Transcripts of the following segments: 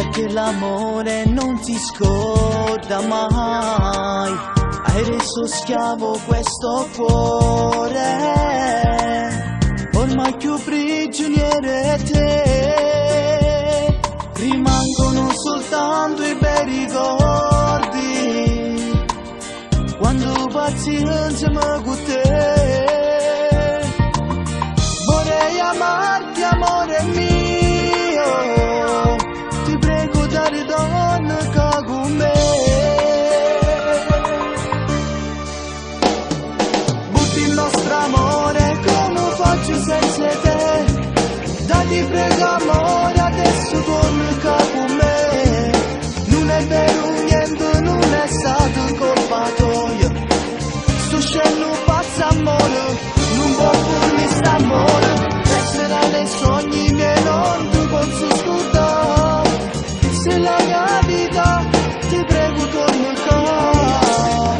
perché l'amore non ti scorda mai. Hai reso schiavo questo cuore, ormai più prigioniere te. Rimangono soltanto i bei ricordi, quando passi insieme con te. Vorrei amarti, amore mio, ti prego dare donna che con me. Butti il nostro amore come faccio senza te. Dai prego amore, adesso torna che con me. Non è vero niente, non è stato colpa tua. Sto scendo pazzo amore, non può pure st'amore. Resterà nei sogni miei, non ti posso scordare. Se la mia vita, ti prego torna qua.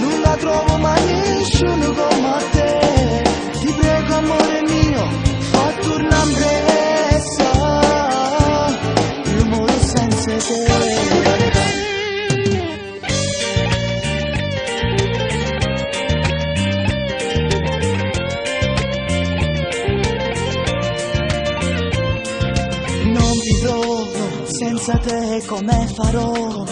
Non la trovo mai nessuno come te. Ti prego amore mio, fa tornare presto. Io muoio senza te. Senza te come farò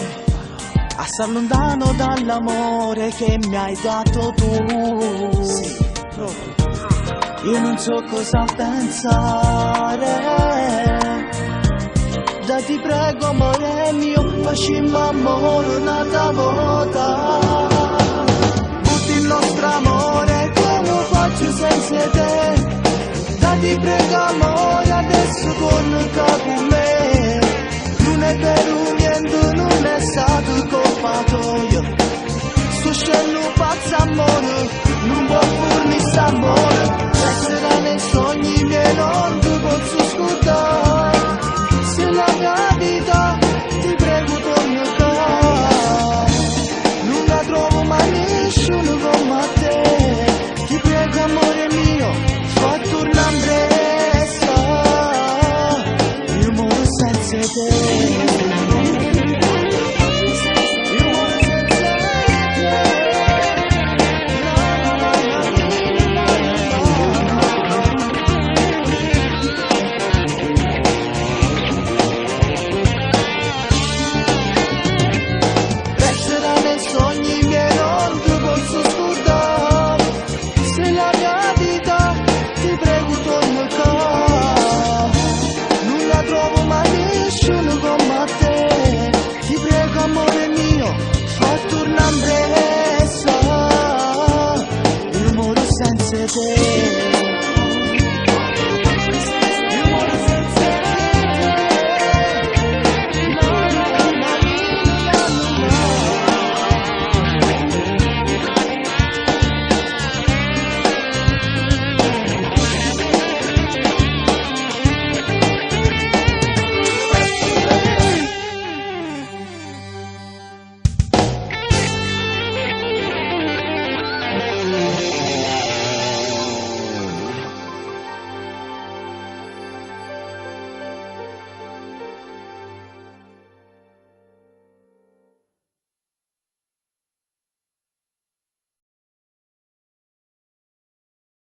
a star lontano dall'amore che mi hai dato tu? Sì. Io non so cosa pensare. Dai ti prego amore mio, facciamo amore un'altra volta. Butti il nostro amore come faccio senza te. Dai ti prego amore, adesso torna qua con me. Non è vero niente, non è stato colpa tua. Sto scendo pazzo amore, non può pure st'amore. Resterà nei sogni miei, non ti posso scordare. Se la mia vita, ti prego torna qua. Non la trovo mai nessuno come te. Ti prego amore mio, fa tornare presto. Io muoio senza te.